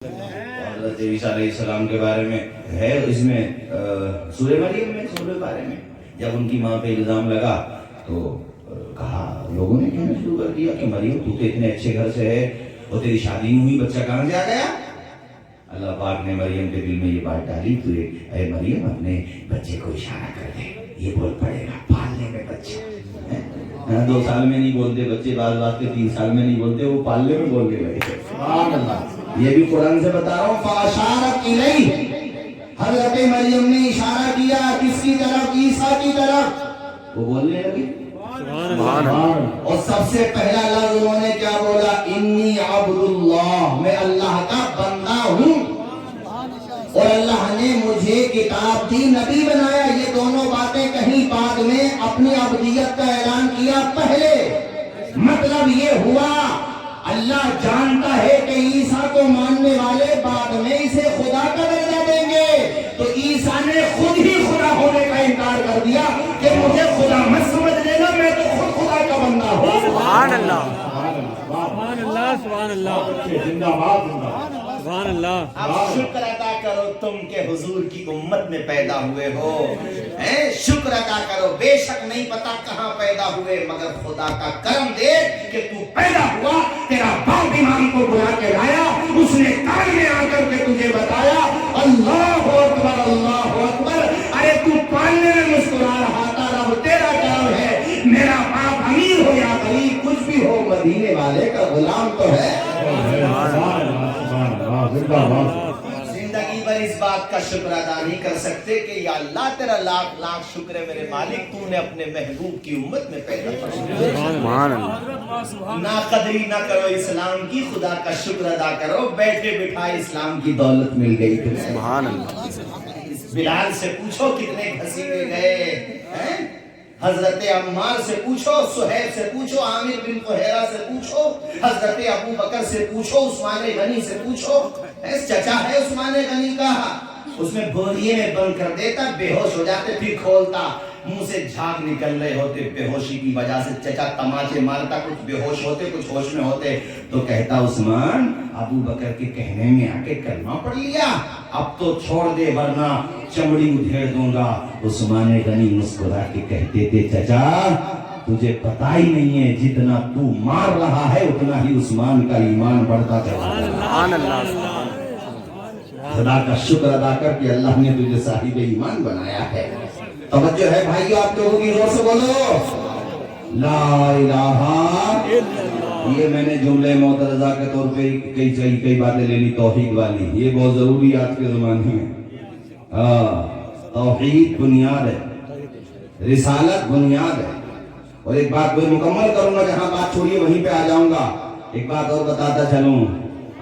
حضرت عیسیٰ علیہ السلام کے بارے میں ہے اس میں سورہ مریم میں سورہ بارے میں جب ان کی ماں پہ الزام لگا تو کہا لوگوں نے کہنا شروع کر دیا کہ مریم تو اتنے اچھے گھر سے ہے اور تیری شادی نہیں ہوئی بچہ کہاں سے آ گیا. اللہ پاک نے مریم کے دل میں یہ بات ڈالی تو اے مریم اپنے بچے کو اشارہ کر دے یہ بول پڑے گا پالنے میں بچے 2 سال میں نہیں بولتے بچے بعض بات کے 3 سال میں نہیں بولتے وہ پالنے میں بولنے لگے. سبحان اللہ. یہ بھی قرآن سے بتا رہا ہوں فاشارت الیہ حضرت مریم نے اشارہ کیا کس کی طرف عیسیٰ کی طرف وہ بولنے لگے سبحان اللہ. اور سب سے پہلا لفظ انہوں نے کیا بولا انی عبد اللہ میں اللہ کا بندہ ہوں اور اللہ نے مجھے کتاب دی نبی بنایا. یہ دونوں باتیں کہیں بعد میں اپنی عبدیت کا اعلان کیا پہلے. مطلب یہ ہوا اللہ جانتا ہے کہ عیسیٰ کو ماننے والے بعد میں اسے خدا کا درجہ دیں گے تو عیسیٰ نے خود ہی خدا ہونے کا انکار کر دیا کہ مجھے خدا مت سمجھ لینا میں تو خود خدا کا بندہ ہوں. سبحان اللہ سبحان اللہ سبحان اللہ زندہ باد سبحان اللہ. اب شکر ادا کرو تم کے حضور کی امت میں پیدا ہوئے ہو. شکر ادا کرو بے شک نہیں پتا کہاں پیدا ہوئے مگر خدا کا کرم دے کہ تو پیدا ہوا. تیرا باپ امام کو بلا کے لایا اس نے کان میں آ کر کے تجھے بتایا اللہ اکبر اللہ اکبر. ارے تو پالنے میں مسکرا رہا تھا رب تیرا کرم ہے. میرا باپ امیر ہو یا غریب کچھ بھی ہو مدینے والے کا غلام تو ہے. زندگی بھر اس بات کا شکر ادا نہیں کر سکتے کہ یا اللہ تیرا لاکھ لاکھ شکر ہے میرے مالک تو نے اپنے محبوب کی امت میں پیدا فرمایا. سبحان اللہ. نا قدری نہ کرو اسلام کی خدا کا شکر ادا کرو بیٹھے بٹھائے اسلام کی دولت مل گئی تمہیں. سبحان اللہ. بلال سے پوچھو کتنے گھسیٹے گئے. حضرت عمار سے پوچھو سہیب سے پوچھو عامر بن فہیرہ سے پوچھو حضرت ابو بکر سے پوچھو عثمان غنی سے پوچھو. چچا ہے عثمان غنی کا اس میں بوریے میں بند کر دیتا بے ہوش ہو جاتے پھر کھولتا منہ سے جھاگ نکل رہے ہوتے بے ہوشی کی وجہ سے. چچا تماچے مارتا کچھ بے ہوش ہوتے کچھ ہوش میں ہوتے تو کہتا عثمان ابو بکر کے کہنے میں آ کے کلمہ پڑھ لیا اب تو چھوڑ دے ورنہ چمڑی ادھیڑ دوں گا. عثمان غنی مسکرا کے کہتے تھے چچا تجھے پتا ہی نہیں ہے جتنا تو مار رہا ہے اتنا ہی عثمان کا ایمان بڑھتا چلا رہا ہے. سبحان اللہ. خدا کا شکر ادا کر کے اللہ نے تجھے صاحب ایمان بنایا ہے. توجہ ہے بھائیو آپ لوگوں کی زور سے بولو لا الہ. یہ میں نے جملے معترضہ کے طور پہ کئی باتیں لینی توحید والی یہ بہت ضروری ہے آج کے زمانے میں. توحید بنیاد ہے رسالت بنیاد ہے. اور ایک بات کوئی مکمل کروں گا جہاں بات چھوڑیے وہیں پہ آ جاؤں گا. ایک بات اور بتاتا چلوں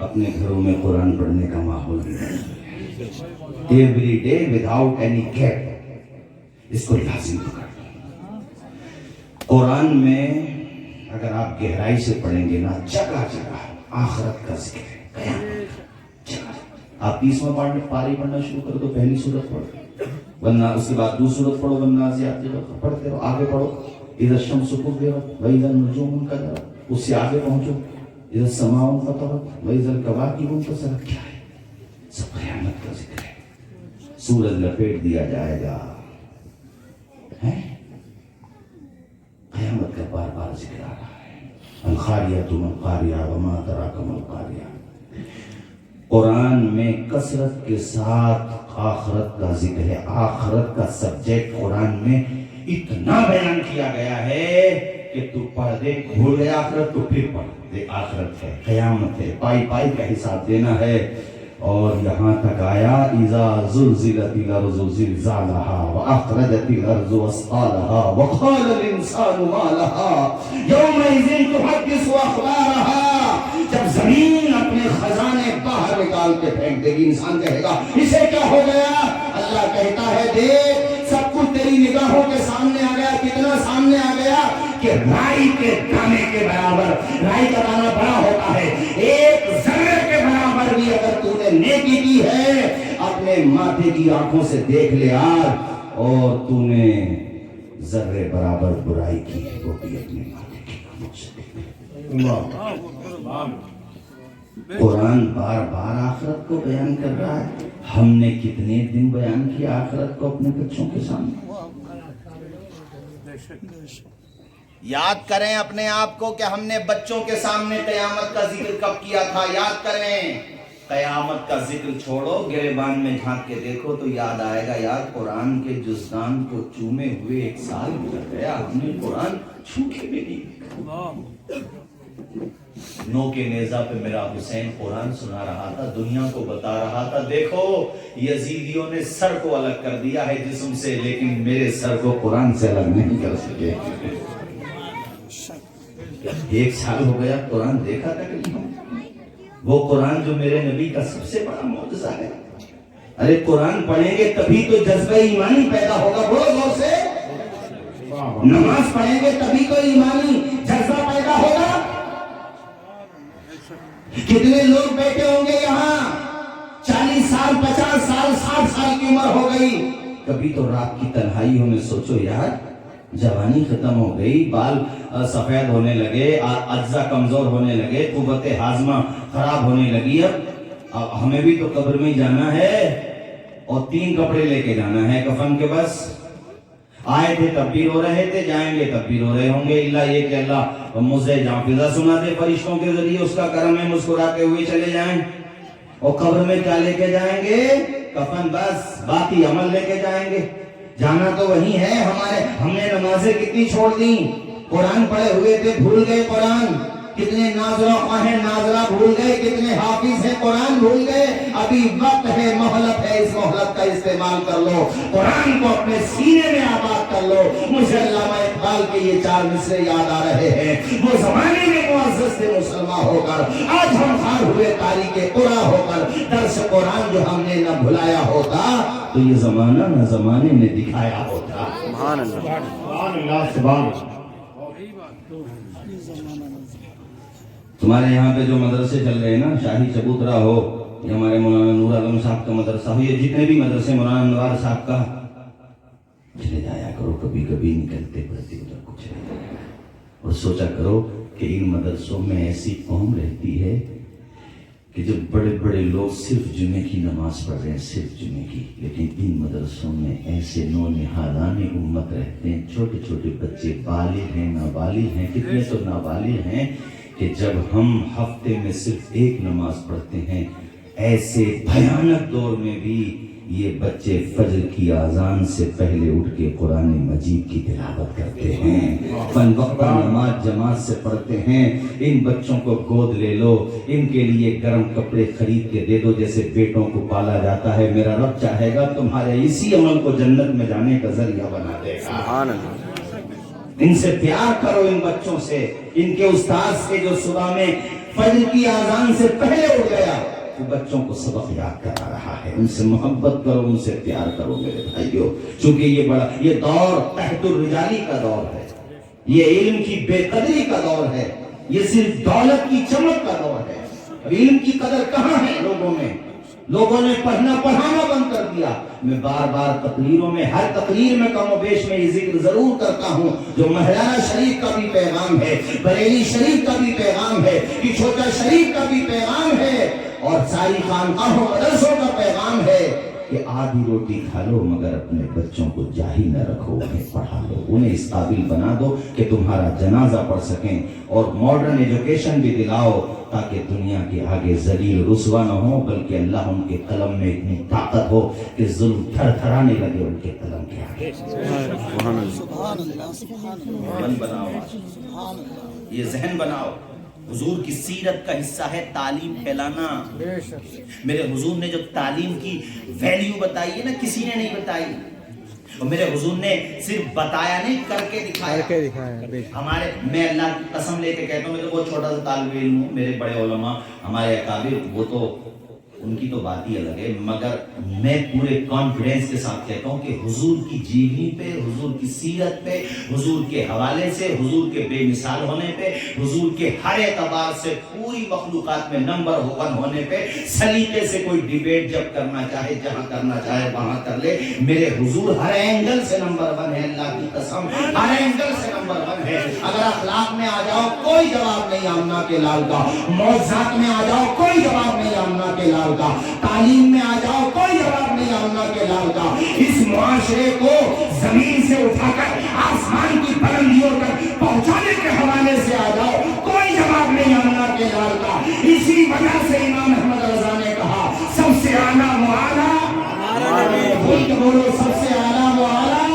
اپنے گھروں میں قرآن پڑھنے کا ماحول بھی ہے every day without any gap اس کو لازم کر. قرآن میں اگر آپ گہرائی سے پڑھیں گے نا جگہ جگہ آخرت کا ذکر ہے قیامت جگہ. آپ 30واں پاری پڑھنا شروع کرو تو پہلی سورت پڑھو ورنہ اس کے بعد دوسری سورت پڑھو ورنہ پڑھتے رہو آگے پڑھو. اذا الشمس كورت واذا النجوم انكدرت اس سے آگے پہنچو اذا السماء انفطرت واذا الكواكب انتثرت. کیا ہے سب قیامت کا ذکر ہے. سورج لپیٹ دیا جائے گا قیامت کا بار بار ذکر آ رہا ہے. القاریہ ما القاریہ وما ادراک ما القاریہ. قرآن میں کثرت کے ساتھ آخرت کا ذکر ہے. آخرت کا سبجیکٹ قرآن میں اتنا بیان کیا گیا ہے کہ تو پڑھ دے بھول گئے آخرت تو پھر پڑھ دے. آخرت ہے قیامت ہے پائی پائی کا حساب دینا ہے. اور یہاں تک آیا اذا زلزلت الارض زلزالها واخرجت الارض اثقالها وقال الانسان ما لها يومئذ تحدث اخبارها. جب زمین اپنے خزانے باہر نکال کے پھینک دے گی انسان کہے گا اسے کیا ہو گیا. اللہ کہتا ہے دیکھ سب کچھ تیری نگاہوں کے سامنے آ گیا. کتنا سامنے آ گیا کہ رائی کے دانے کے برابر. رائی کا دانہ بڑا ہوتا ہے ایک ذرے کے برابر بھی اگر تو نے نیکی کی ہے اپنے ماتھے کی آنکھوں سے دیکھ لے اور تو نے ذرے برابر برائی کی ہے وہ بھی اپنے ماتھے کی آنکھوں سے دیکھ لے. قرآن بار بار آخرت کو بیان کر رہا ہے. ہم نے کتنے دن بیان کیا آخرت کو اپنے بچوں کے سامنے؟ یاد کریں اپنے آپ کو کہ ہم نے بچوں کے سامنے قیامت کا ذکر کب کیا تھا. یاد کریں. قیامت کا ذکر چھوڑو، گریبان میں جھانک کے دیکھو تو یاد آئے گا یار قرآن کے جزدان کو چومے ہوئے 1 سال گزر گیا، ہم نے قرآن چھو کے بھی نہیں دیکھا. نو کے نیزہ پہ میرا حسین قرآن سنا رہا تھا، دنیا کو بتا رہا تھا دیکھو یزیدیوں نے سر کو الگ کر دیا ہے جسم سے، لیکن میرے سر کو قرآن سے الگ نہیں کر سکے. 1 سال ہو گیا، قرآن دیکھا تھا کہ نہیں؟ وہ قرآن جو میرے نبی کا سب سے بڑا معجزہ ہے. ارے قرآن پڑھیں گے تبھی تو جذبہ ایمانی پیدا ہوگا. بولو زور سے. نماز پڑھیں گے تبھی تو ایمانی جذبہ پیدا ہوگا. کتنے لوگ بیٹھے ہوں گے یہاں 40 سال 50 سال 60 سال کی عمر ہو گئی، کبھی تو رات کی تنہائیوں میں سوچو یار جوانی ختم ہو گئی، بال سفید ہونے لگے، اجزا کمزور ہونے لگے، قوت ہاضمہ خراب ہونے لگی. اب ہمیں بھی تو قبر میں جانا ہے اور 3 کپڑے لے کے جانا ہے کفن کے. بس آئے تھے تب بھی رو رہے تھے، جائیں گے تب بھی رو رہے ہوں گے، اللہ یہ کہ اللہ مجھے جانفزہ سنا دے فرشتوں کے ذریعے، اس کا کرم ہے مسکراتے ہوئے چلے جائیں. اور قبر میں کیا لے کے جائیں گے؟ کفن بس، باقی عمل لے کے جائیں گے. جانا تو وہی ہے. ہم نے نمازیں کتنی چھوڑ دی، قرآن پڑھے ہوئے تھے بھول گئے قرآن. کتنے ناظرہ ہیں ناظرہ بھول گئے، کتنے حافظ ہیں قرآن بھول گئے. ابھی وقت ہے، مہلت ہے، اس مہلت کا استعمال کر لو، قرآن کو اپنے سینے میں آباد کر لو. مجھے علامہ اقبال کے یہ 4 مصرے یاد آ رہے ہیں. وہ زمانے میں معزز تھے مسلمان ہو کر، آج ہم خار ہوئے تاریخ قرآن ہو کر. درس قرآن جو ہم نے نہ بھلایا ہوتا تو یہ زمانہ نہ زمانے نے دکھایا ہوتا. سبحان اللہ سبحان اللہ سبحان اللہ. تمہارے یہاں پہ جو مدرسے چل رہے ہیں نا، شاہی چبوترا ہو یا ہمارے مولانا نور عالم صاحب کا مدرسہ ہو، یہ جتنے بھی مدرسے مولانا انوار صاحب کا، چلے جایا کرو کبھی کبھی، نکلتے پڑھتے ادھر کچھ رہے اور سوچا کرو کہ ان مدرسوں میں ایسی قوم رہتی ہے کہ جب بڑے بڑے لوگ صرف جمعے کی نماز پڑھ رہے ہیں، صرف جمعے کی، لیکن ان مدرسوں میں ایسے نونہالان امت رہتے ہیں، چھوٹے چھوٹے بچے بالغ ہیں نابالغ ہیں، کتنے تو نابالغ ہیں کہ جب ہم ہفتے میں صرف 1 نماز پڑھتے ہیں، ایسے بھیانک دور میں بھی یہ بچے فجر کی اذان سے پہلے اٹھ کے قرآن مجید کی تلاوت کرتے ہیں، 5 وقت نماز جماعت سے پڑھتے ہیں. ان بچوں کو گود لے لو، ان کے لیے گرم کپڑے خرید کے دے دو جیسے بیٹوں کو پالا جاتا ہے. میرا رب چاہے گا تمہارے اسی عمل کو جنت میں جانے کا ذریعہ بنا دے گا. سبحان اللہ. ان سے پیار کرو، ان بچوں سے، ان کے استاد سے جو صبح میں فجر کی اذان سے پہلے اٹھ گیا وہ بچوں کو سبق یاد کرا رہا ہے. ان سے محبت کرو، ان سے پیار کرو میرے بھائیو، چونکہ یہ دور تحت الرجالی کا دور ہے، یہ علم کی بے قدری کا دور ہے، یہ صرف دولت کی چمک کا دور ہے. اب علم کی قدر کہاں ہے لوگوں میں؟ لوگوں نے پڑھنا پڑھانا بند کر دیا. میں بار بار تقریروں میں، ہر تقریر میں کم و بیش میں یہ ذکر ضرور کرتا ہوں جو مہرانا شریف کا بھی پیغام ہے، بریلی شریف کا بھی پیغام ہے، کہ چھوٹا شریف کا بھی پیغام ہے، اور ساری خانقاہوں مدرسوں کا پیغام ہے کہ آدھی روٹی کھا لو مگر اپنے بچوں کو جاہی نہ رکھو، انہیں پڑھا لو، انہیں اس قابل بنا دو کہ تمہارا جنازہ پڑھ سکیں، اور ماڈرن ایجوکیشن بھی دلاؤ تاکہ دنیا کے آگے ذلیل رسوا نہ ہو، بلکہ اللہ ان کے قلم میں اتنی طاقت ہو کہ ظلم تھر تھرانے لگے ان کے قلم کے آگے. من بناؤ، یہ ذہن بناؤ. حضور کی سیرت کا حصہ ہے تعلیم پھیلانا. میرے حضور نے جو تعلیم کی ویلیو بتائی ہے نا، کسی نے نہیں بتائی. اور میرے حضور نے صرف بتایا نہیں، کر کے دکھایا. ہمارے، میں اللہ کی قسم لے کے کہتا ہوں، میں تو بہت چھوٹا سا طالب علم ہوں، میرے بڑے علماء ہمارے اکابر وہ تو ان کی تو بات ہی الگ ہے، مگر میں پورے کانفیڈنس کے ساتھ کہتا ہوں کہ حضور کی جیونی پہ، حضور کی سیرت پہ، حضور کے حوالے سے، حضور کے بے مثال ہونے پہ، حضور کے ہر اعتبار سے پوری پوری مخلوقات میں نمبر 1 ہونے پہ سلیقے سے کوئی ڈیبیٹ جب کرنا چاہے، جہاں کرنا چاہے وہاں کر لے. میرے حضور ہر اینگل سے نمبر 1 ہے، اللہ کی قسم ہر اینگل سے نمبر 1 ہے. اگر اخلاق میں آ جاؤ کوئی جواب نہیں آمنہ کے لال کا، معجزات میں آ جاؤ کوئی جواب نہیں آمنہ کے لال کا، تعلیم میں آ جاؤ کوئی جواب نہیں آمنہ کے لال کا. اس معاشرے کو زمین سے اٹھا کر آسمان کی بلندیوں تک پہنچانے کے حوالے سے آ جاؤ کوئی جواب نہیں آمنہ کے لال کا. اسی وجہ سے امام احمد رضا نے کہا سب سے اعلیٰ معالیٰ بولو، سب سے اعلیٰ معالیٰ،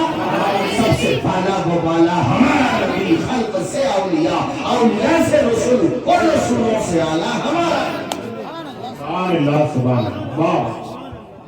سب سے بالا و بالا ہمارا نبی، خلق سے اولیاء، اولیاء سے رسول اور رسولوں سے اعلیٰ ہمارا. سبحان اللہ سبحان اللہ.